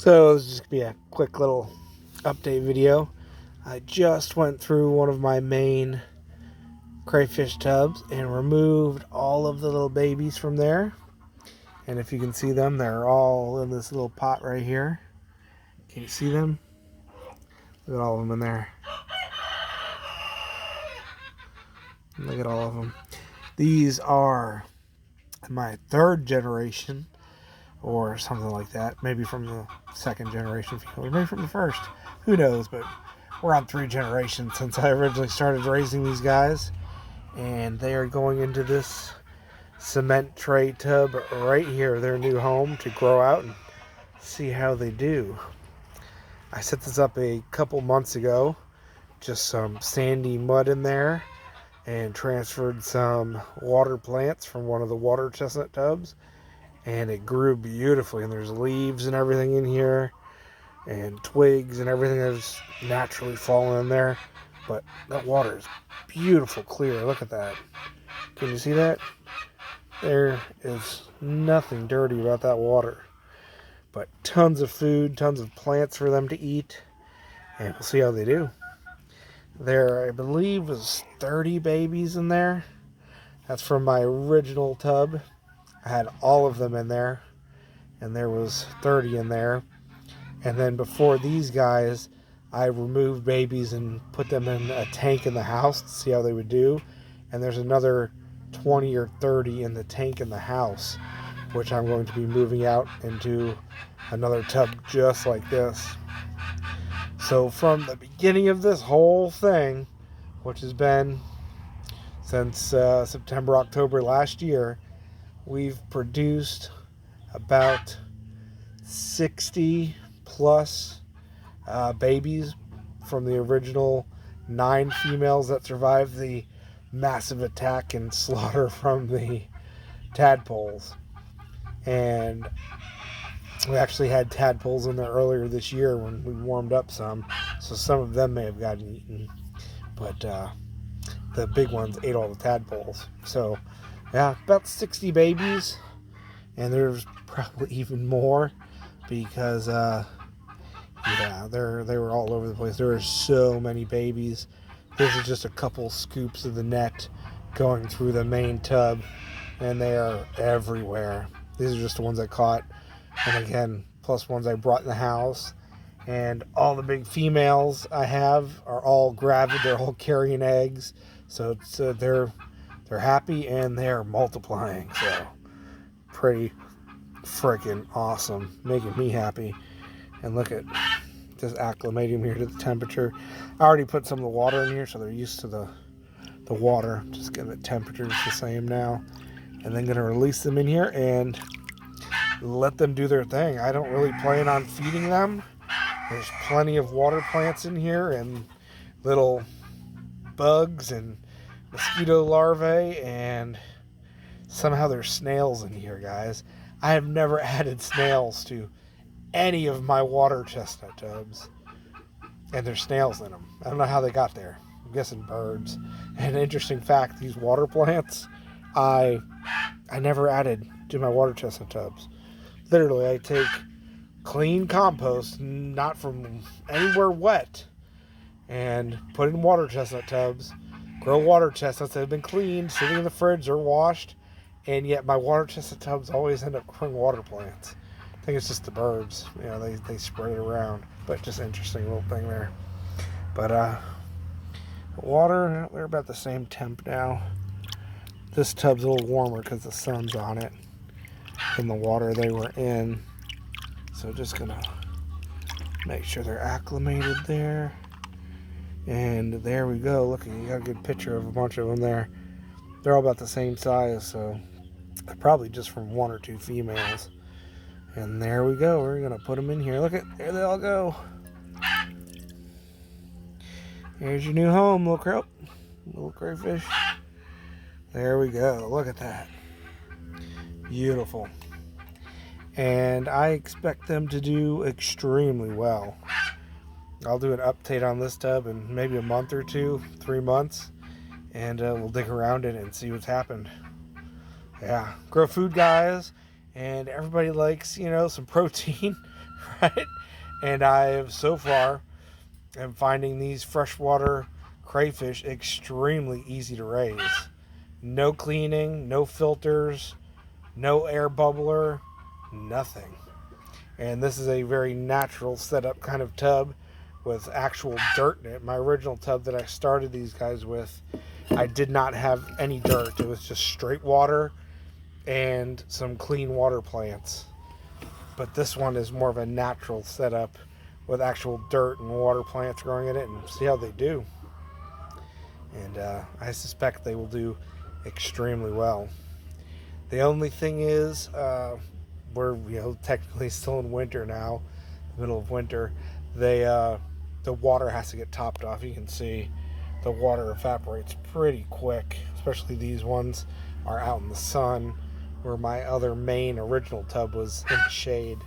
So this is just going to be a quick little update video. I just went through one of my main crayfish tubs and removed all of the little babies from there. And if you can see them, they're all in this little pot right here. Can you see them? Look at all of them in there. Look at all of them. These are my third generation or something like that. Maybe from the second generation, or maybe from the first. Who knows, but we're on 3 generations since I originally started raising these guys. And they are going into this cement tray tub right here, their new home, to grow out and see how they do. I set this up a couple months ago, just some sandy mud in there, and transferred some water plants from one of the water chestnut tubs, and it grew beautifully. And there's leaves and everything in here, and twigs and everything that's naturally fallen in there. But that water is beautiful, clear. Look at that. Can you see that? There is nothing dirty about that water. But tons of food, tons of plants for them to eat, and we'll see how they do. There, I believe, was 30 babies in there. That's from my original tub. I had all of them in there, and there was 30 in there. And then before these guys, I removed babies and put them in a tank in the house to see how they would do. And there's another 20 or 30 in the tank in the house, which I'm going to be moving out into another tub just like this. So from the beginning of this whole thing, which has been since September, October last year, we've produced about 60 plus babies from the original 9 females that survived the massive attack and slaughter from the tadpoles. And we actually had tadpoles in there earlier this year when we warmed up some, so some of them may have gotten eaten, but the big ones ate all the tadpoles. So yeah, about 60 babies, and there's probably even more because yeah, they were all over the place. There were so many babies. This is just a couple scoops of the net going through the main tub, and they are everywhere. These are just the ones I caught, and again, plus ones I brought in the house. And all the big females I have are all gravid. They're all carrying eggs, so it's, they're happy and they're multiplying. So pretty freaking awesome, making me happy. And look at just acclimating them here to the temperature. I already put some of the water in here, so they're used to the water. Just getting the temperature the same now. And then going to release them in here and let them do their thing. I don't really plan on feeding them. There's plenty of water plants in here and little bugs and mosquito larvae, and somehow there's snails in here, guys. I have never added snails to any of my water chestnut tubs, and there's snails in them. I don't know how they got there. I'm guessing birds. And an interesting fact, these water plants, I never added to my water chestnut tubs. Literally, I take clean compost, not from anywhere wet, and put it in water chestnut tubs, grow water chestnuts that have been cleaned, sitting in the fridge or washed, and yet my water chestnut tubs always end up growing water plants. I think it's just the birds, you know, they spread it around, but just interesting little thing there. But water, they're about the same temp now. This tub's a little warmer because the sun's on it than the water they were in. So just gonna make sure they're acclimated there. And there we go. Look, you got a good picture of a bunch of them there. They're all about the same size, so they're probably just from 1 or 2 females. And there we go. We're gonna put them in here. Look at, there they all go. Here's your new home, little crayfish. There we go. Look at that. Beautiful. And I expect them to do extremely well. I'll do an update on this tub in maybe a month or 2, 3 months, and we'll dig around it and see what's happened. Yeah, grow food, guys, and everybody likes, you know, some protein right? And I have so far am finding these freshwater crayfish extremely easy to raise. No cleaning, no filters, no air bubbler, nothing. And this is a very natural setup kind of tub with actual dirt in it. My original tub that I started these guys with, I did not have any dirt. It was just straight water and some clean water plants. But this one is more of a natural setup with actual dirt and water plants growing in it, and see how they do. And I suspect they will do extremely well. The only thing is, we're technically still in winter now, the middle of winter. The water has to get topped off. You can see the water evaporates pretty quick, especially these ones are out in the sun, where my other main original tub was in the shade.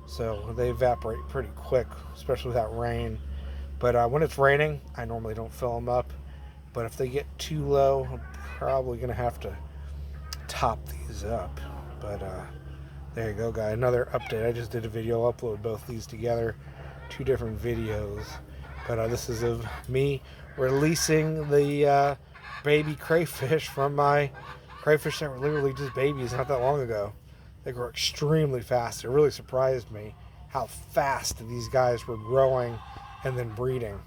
So they evaporate pretty quick, especially without rain. But when it's raining, I normally don't fill them up. But if they get too low, I'm probably going to have to top these up. But there you go, guys. Another update. I just did a video, upload both these together, 2 different videos. But this is of me releasing the baby crayfish from my crayfish that were literally just babies not that long ago. They grow extremely fast. It really surprised me how fast these guys were growing and then breeding.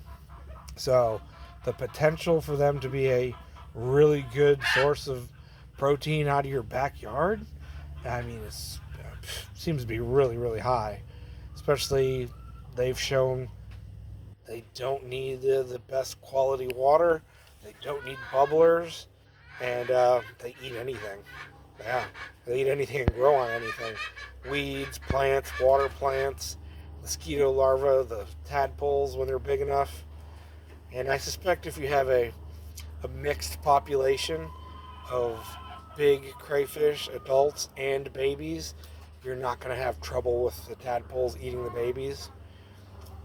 So the potential for them to be a really good source of protein out of your backyard, I mean, it seems to be really, really high. Especially they've shown they don't need the best quality water. They don't need bubblers. And they eat anything. Yeah, they eat anything and grow on anything. Weeds, plants, water plants, mosquito larvae, the tadpoles when they're big enough. And I suspect if you have a mixed population of big crayfish, adults and babies, you're not going to have trouble with the tadpoles eating the babies,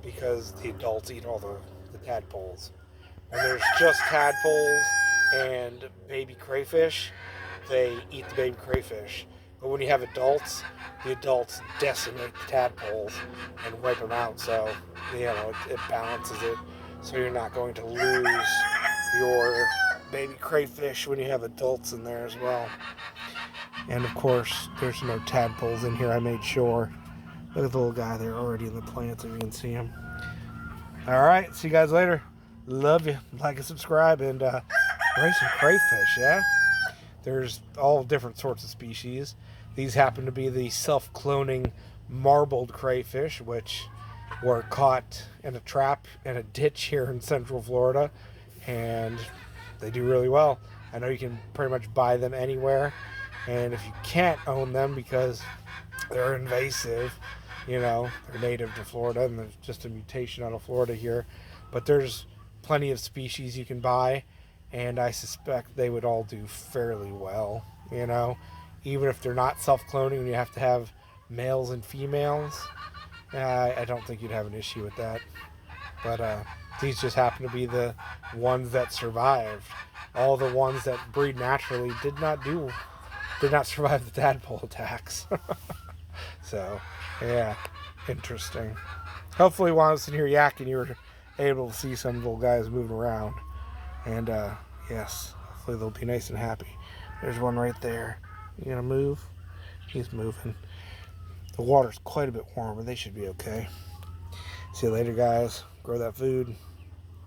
because the adults eat all the tadpoles. And there's just tadpoles and baby crayfish, they eat the baby crayfish. But when you have adults, the adults decimate the tadpoles and wipe them out. So, it balances it. So you're not going to lose your baby crayfish when you have adults in there as well. And of course, there's no tadpoles in here. I made sure. Look at the little guy there already in the plants, if you can see him. All right, see you guys later. Love you. Like and subscribe, and raise some crayfish, yeah? There's all different sorts of species. These happen to be the self-cloning marbled crayfish, which were caught in a trap in a ditch here in Central Florida, and they do really well. I know you can pretty much buy them anywhere, and if you can't own them because they're invasive, they're native to Florida, and there's just a mutation out of Florida here, but there's plenty of species you can buy, and I suspect they would all do fairly well, even if they're not self-cloning and you have to have males and females. I don't think you'd have an issue with that. But these just happen to be the ones that survived. All the ones that breed naturally did not survive the tadpole attacks. So, yeah, interesting. Hopefully while I was sitting here yakking, you were able to see some little guys moving around. And, yes, hopefully they'll be nice and happy. There's one right there. You gonna move? He's moving. The water's quite a bit warmer. They should be okay. See you later, guys. Grow that food.